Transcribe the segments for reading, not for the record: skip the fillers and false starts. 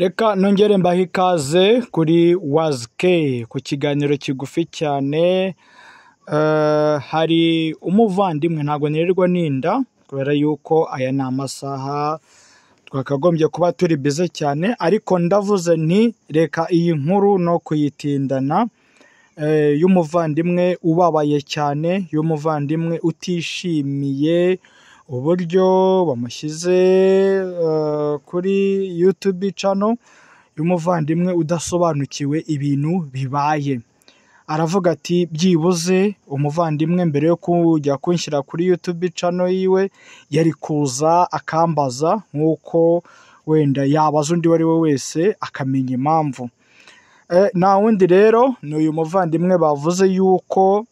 Reka nongere mbahe ikaze kuri wazike ku kiganiro kigufi cyane. Hari umuvandimwe, ntabwo nirirwa ninda kubera yuko aya ni amasaha twakagombye kuba turi bize cyane, ariko ndavuze nti reka iyi nkuru no kuyitindana, y'umuvandimwe ubabaye cyane, y'umuvandimwe utishimiye uburyo bamushyize kuri YouTube channel, y'umuvandimwe udasobanukiwe ibintu bibaye. Aravuga ati byibuze umuvandimwe mbere yo kujya kunshyira kuri YouTube channel yiwe yari kuza akambaza, nk'uko wenda yabaza undi wari we wese akamenya impamvu. Nta wundi rero ni uyu muvandimwe bavuze yuko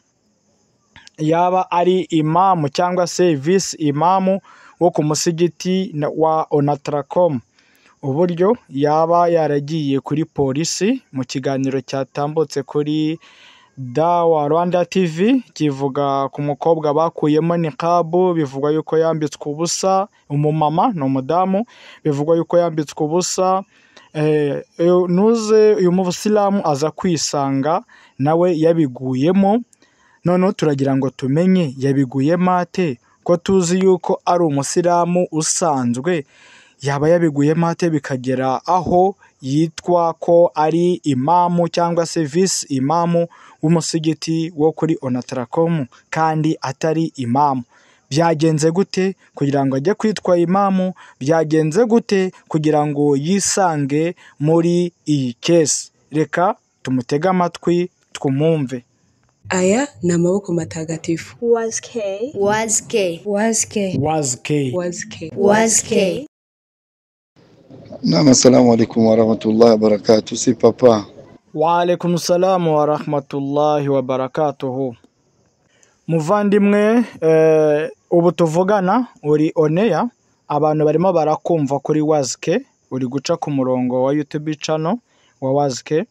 yaba ari imamu cyangwa se visi imamu wo ku musigiti wa Onatracom. Uburyo yaba yaragiye kuri polisi mu kiganiro cyatambutse kuri Dawa Rwanda TV, kivuga ku mukobwa bakuyemo niqabu, bivugwa yuko yambitswe ubusa, umumama ni umudamu, bivugwa yuko yambitswe ubusa. Nuze uyu musilamu aza kwisanga nawe yabiguyemo. Noneho turagira ngo tumenye yabiguyemo ate, ko tuzi yuko ari umusilamu usanzwe, yaba yabiguyemo ate bikagera aho yitwa ko ari imamu cyangwa se visi imamu w'umusigiti wo kuri Onatracom kandi atari imamu? Byagenze gute kugira ngo ajye kwitwa imamu? Byagenze gute kugira ngo yisange muri iyi kesi? Reka tumutege amatwi twumumve. Aya ni amaboko matagatifu. Wazke. Naam, assalamu alaikum wa rahmatullahi wa barakatuh. Si papa. Wa alaikum salamu wa rahmatullahi wa barakatuhu. Muvandimwe, ubu tuvugana uri oneya, abantu barimo barakumva kuri wazike, uri guca ku murongo wa YouTube channel wa wazike.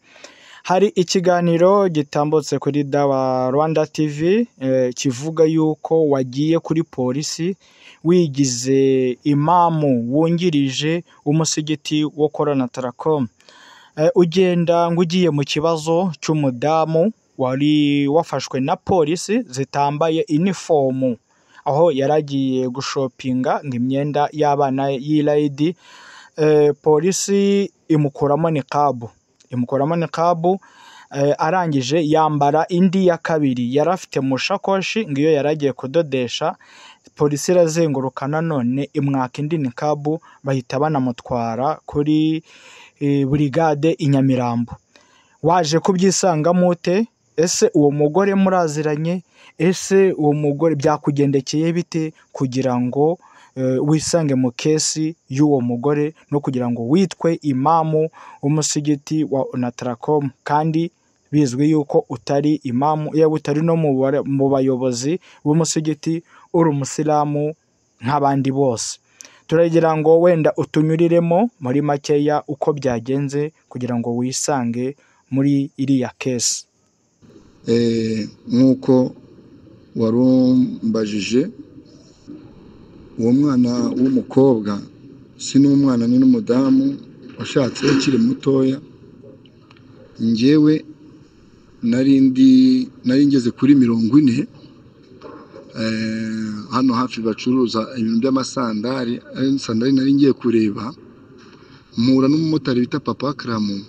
Hari ikiganiro gitambutse kuri Dawa Rwanda TV kivuga yuko wagiye kuri polisi wigize imamu wungirije umusigiti wo kuri Onatracom. Ugenda ngo ugiye mu kibazo cy'umudamu wari wafashwe na polisi zitambaye inifomu, aho yaragiye gushopinga imyenda y'abana y'Eid. Polisi imukuramo niqabu, arangije yambara indi ya kabiri yari afite mu shakoshi, ngo iyo yaragiye kudodesha. Polisi irazenguruka nanone imwaka indi niqabu, bahita banamutwara kuri burigade i Nyamirambo. Waje kubyisangamo ute? Ese uwo mugore muraziranye? Ese uwo mugore byakugendekeye bite kugira ngo wisange mu kesi y'uwo mugore no kugira ngo witwe imamu w'umusigiti wa Onatracom, kandi bizwi yuko utari imamu, yewe utari no mu bayobozi b'umusigiti, uri umusilamu nk'abandi bose? Turagira ngo wenda utunyuriremo muri makeya uko byagenze kugira ngo wisange muri iriya kesi. Nk'uko warumbajije, uwo mwana w'umukobwa si n'umwana ni n'umudamu washatse akiri mutoya. Njyewe nari ngeze kuri 40, hano hafi bacuruza ibintu by'amasandari, nari ngiye kureba, mpura n'umumotari bita Papa Kramu.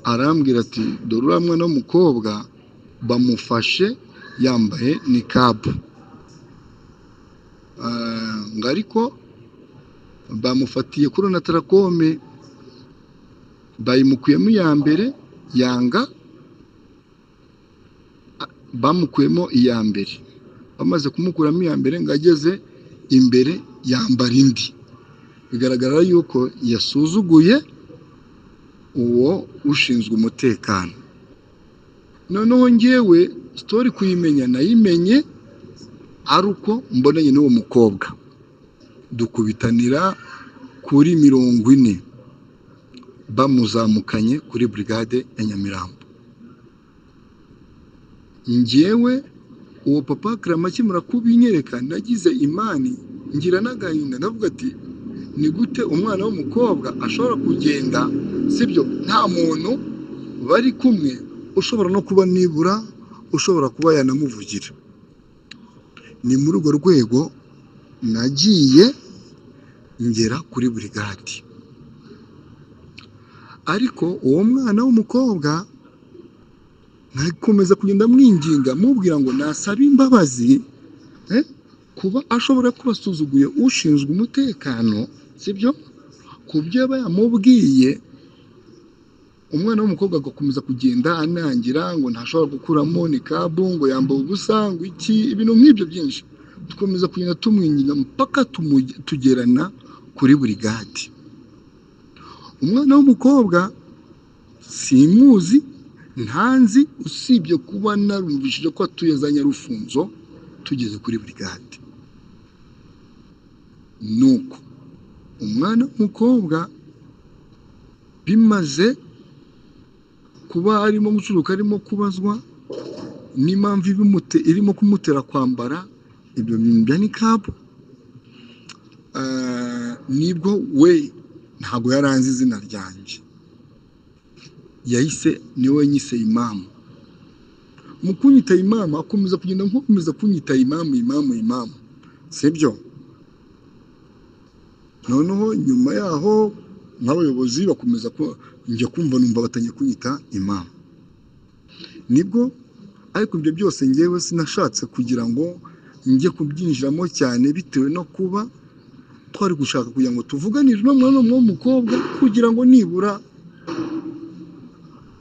Arambwira ati dore uriya mwana w'umukobwa bamufashe yambaye niqabu, ngo ariko bamufatiye kuri Onatracom, bayimukuyemo iya mbere yanga, bamukuyemo iya mbere. Bamaze kumukuramo iya mbere, ngo ageze imbere yambara indi. Bigaragara yuko yasuzuguye uwo ushinzwe umutekano. Noneho njyewe story kuyimenya nayimenye ari uko mbonanye n'uwo mukobwa, dukubitanira kuri 40 bamuzamukanye kuri brigade ya Nyamirambo. Njyewe uwo Papa Kramu akimara kubinyereka, nagize imani, ngira n'agahinda, ndavuga ati ni gute umwana w'umukobwa ashobora kugenda sibyo nta muntu bari kumwe ushobora no kuba nibura ushobora kuba yanamuvugira. Ni muri urwo rwego nagiye ngera kuri burigadi, ariko uwo mwana w'umukobwa nkakomeza kugenda mwinginga mubwira ngo nasaba imbabazi kuba ashobora kuba asuzuguye ushinzwe umutekano sibyo ku byo yaba yamubwiye. Umwana w'umukobwa agakomeza kugenda anangira ngo ntashobora gukuramo nikabu, ngo yambaye ubusa, ngo iki, ibintu nk'ibyo byinshi. Dukomeza kugenda tumwinginga mpaka tugerana kuri burigadi. Umwana w'umukobwa simuzi, ntanzi, usibye kuba narumvishije ko atuye za Nyarufunzo. Tugeze kuri burigadi, nuko umwana w'umukobwa bimaze kuba arimo gucuruka, arimo kubazwa n'impamvu irimo kumutera kwambara ibyo bintu bya nikabu, nibwo we ntabwo yaranze izina ryanjye, yahise niwe nyise imamu. Mu kunyita imamu akomeza kugenda nkomeza kunyita imamu sibyo. Noneho nyuma yaho n'abayobozi bakomeza ko njya kumva numva batanye kunyita imamu. Nibwo ariko ibyo byose ngewe sinashatse kugira ngo njye kubyinjiramo cyane, bitewe no kuba twari gushaka kugira ngo tuvuganire n'umwana w'umukobwa kugira ngo nibura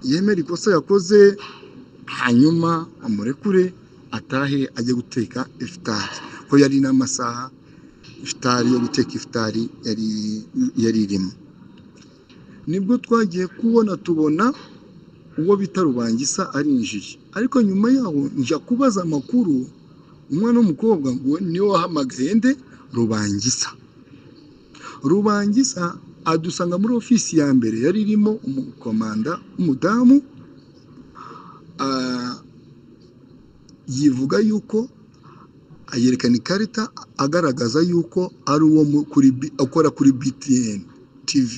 yemere ikosa yakoze, hanyuma amurekure atahe ajye guteka ifitari, ko yari n'amasaha ifitari yo guteka ifitari yari irimo. Nibwo twagiye tubona uwo bita Rubangisa arinjiye, ariko nyuma yaho njya kubaza amakuru, umwana w'umukobwa ngo niwe wahamagaye nde Rubangisa adusanga muri ofisi ya mbere yari irimo umukomanda w'umudamu, yivuga yuko ayerekana ikarita agaragaza yuko ari uwo akora kuri BTN TV,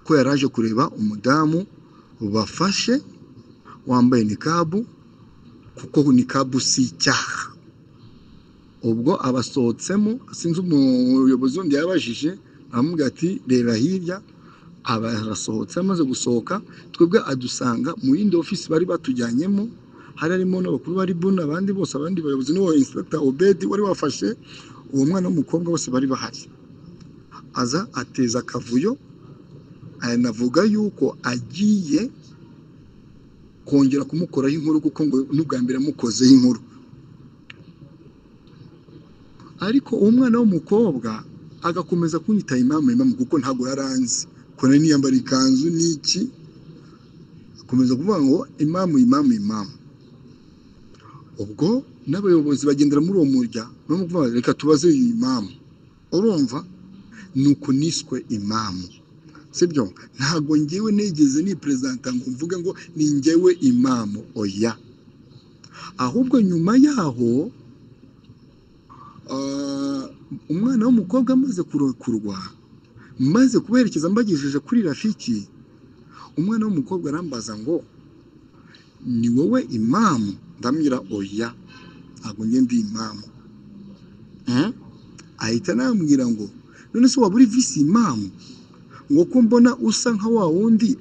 ko yaraje kureba umudamu bafashe wambaye nikabu, kuko nikabu si icyaha. Ubwo abasohotsemo, sinzi umuyobozi wundi yabajije, aramubwira ati reba hirya, arasohotse. Amaze gusohoka twebwe adusanga mu yindi ofisi bari batujyanyemo, harimo n'abakuru bari buna, abandi bose, abandi bayobozi, n'uwo Inspector Obedi wari wafashe uwo mwana w'umukobwa, bose bari bahari. Aza ateza akavuyo, anavuga yuko agiye kongera kumukoraho inkuru, kuko ngo n'ubwa mbere amukozeho inkuru. Ariko uwo mwana w'umukobwa agakomeza kunyita imamu, kuko ntabwo yaranzi ko nari niyambara ikanzu n'iki, akomeza kuvuga ngo imamu. Ubwo n'abayobozi bagendera muri uwo murya no kuvuga reka tubaze iyi imamu, urumva, nuko niswe imamu sibyo. Ntabwo ngewe negeze ni presidenta ngo mvuge ngo ni ngewe imamu, oya. Ahubwo nyuma yaho umwana w'umukobwa amaze kurokurwa, maze kuberekeza mbagejeje kuri Rafiki, umwana w'umukobwa arambaza ngo ni wowe imamu? Ndamwira oya, ntabwo njye ndi imamu. Ahita anambwira ngo none se waba uri visi imamu? Ngo ko mbona usa nka wa wundi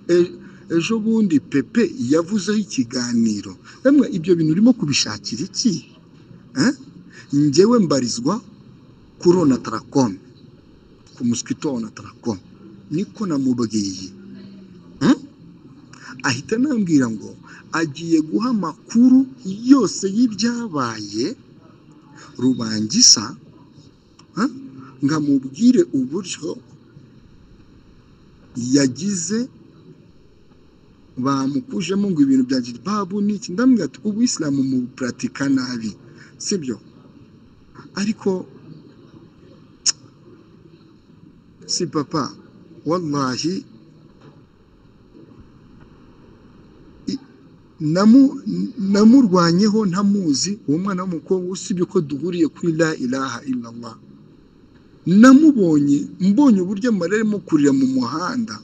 ejo bundi Pepe yavuzeho ikiganiro. Namwe ibyo bintu urimo kubishakira iki? Njyewe mbarizwa kuri Onatracom, ku mosquito Onatracom, niko namubwiye. Ahita anambwira ngo agiye guha amakuru yose y'ibyabaye Rubangisa, ngamubwire uburyo yagize bamukujemo ngo ibintu bya jilbabu n'iki. Ndambwira ati ubuyisilamu mu pratika nabi sibyo, ariko si papa, wallahi namurwanyeho ntamuzi uwo mwana w'umukobwa, usibye ko duhuriye kuri la ilaha illallah. mbonye uburyo amarira arimo kurira mu muhanda,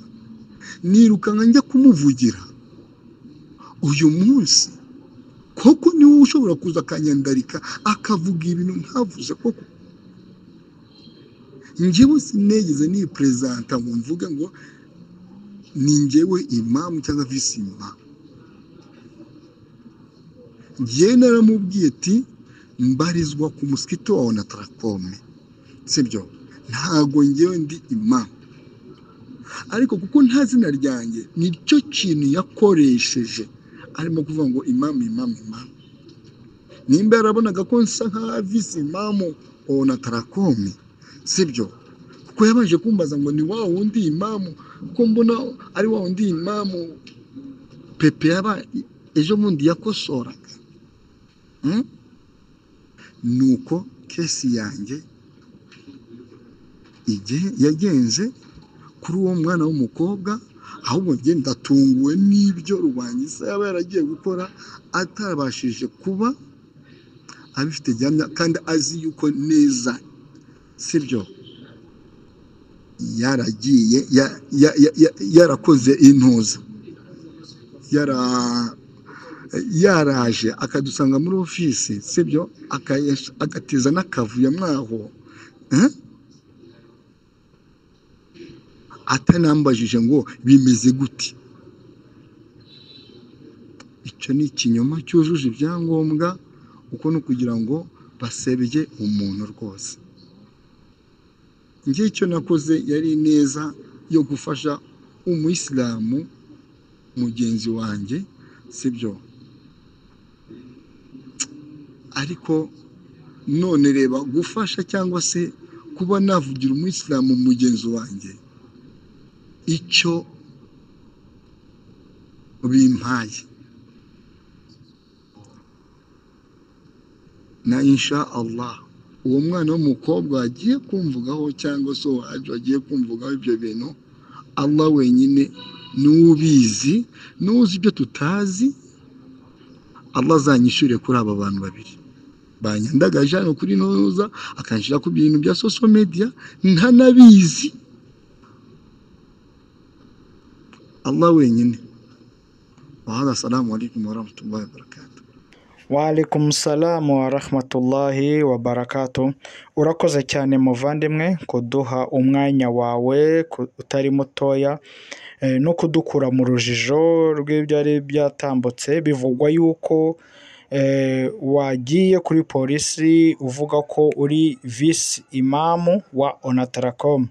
nirukanka njya kumuvugira. Uyu munsi koko niwe ushobora kuza akanyandarika akavuga ibintu ntavuze koko. Njyewe sinigeze nipresenta ngo mvuge ngo ni njyewe imamu cyangwa visi imamu. Njyewe naramubwiye ati mbarizwa ku musikiti wa Onatracom, sibyo, ntago njyewe ndi imamu. Ariko kuko nta zina ryanjye nicyo kintu yakoresheje arimo kuvuga ngo imamu. Nimba yarabonaga ko nsa nka visi imamu Onatracom, sibyo, kuko yabanje kumbaza ngo ni wa wundi imamu, kuko mbona ari wa wundi imamu Pepe yaba ejo bundi yakosoraga. Nuko kesi yanjye yagenze kuri uwo mwana w'umukobwa, ahubwo njye ndatunguwe n'ibyo Rubangisa yaba yaragiye gukora atabashije kuba abifite gihamya kandi azi yuko neza, sibyo, yaragiye yarakoze intuza, yaraje akadusanga muri ofisi, sibyo, agateza n'akavuyo mwaho, atanambajije ngo bimeze gute. Icyo ni ikinyoma cyujuje ibyangombwa, uko no kugira ngo basebye umuntu rwose. Njye icyo nakoze yari neza yo gufasha umuyisilamu mugenzi wanjye, sibyo, ariko none reba gufasha cyangwa se kuba navugira umuyisilamu mugenzi wanjye icyo bimpaye. Na insha Allah uwo mwana w'umukobwa agiye kumvugaho cyangwa se agiye kumvugaho ibyo bintu, Allah wenyine n'ubizi, n'uzi ibyo tutazi. Allah azanyishyure kuri aba bantu babiri banyandagaje hano kuri Noza, akanshira ku bintu bya social media ntanabizi. Allah wenyine. Assalamu alaikum warahmatullahi wabarakatuh. Wa alaikum salam wa rahmatullahi wa barakatuh. Urakoze cyane muvandimwe kuduha umwanya wawe utari mutoya, no kudukura mu rujijo rw'ibyari byatambutse. Bivugwa yuko wagiye kuri polisi uvuga ko uri visi imamu wa Onatracom.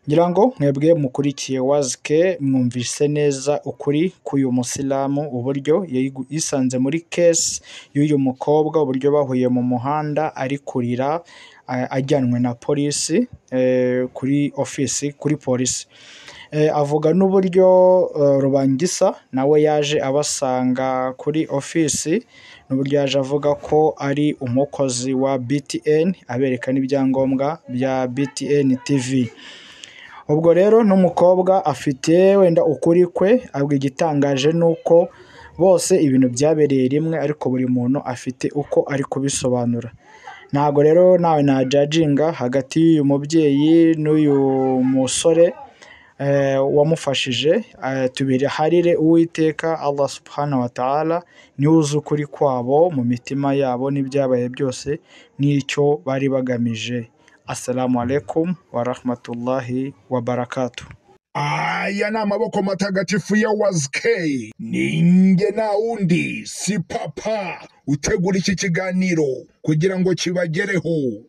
Ngira ngo mwebwe mukurikiye Wazke mwumvise neza ukuri k'uyu musilamu, uburyo yisanze muri case y'uyu mukobwa, uburyo bahuye mu muhanda ari kurira ajyanwe na polisi kuri ofisi, kuri polisi. Avuga n'uburyo Rubangisa nawe yaje abasanga kuri ofisi, n'uburyo yaje avuga ko ari umukozi wa BTN, abereka n'ibyangombwa bya BTN TV. Ubwo rero n'umukobwa afite wenda ukuri kwe, ahubwo igitangaje nuko bose ibintu byabereye rimwe, ariko buri muntu afite uko ari kubisobanura. Ntago rero nawe na judginga hagati y'uyu mubyeyi n'uyu musore wamufashije. Tubiraharire Uwiteka Allah subhanahu wa ta'ala, niwe uzi ukuri kwabo mu mitima yabo n'ibyabaye byose n'icyo bari bagamije. Assalamu alaikum wa rahmatullahi wa barakatuh. Aya ni amaboko matagatifu ya Wazke. Ninge na undi si papa utegura iki kiganiro kugira ngo kibagereho.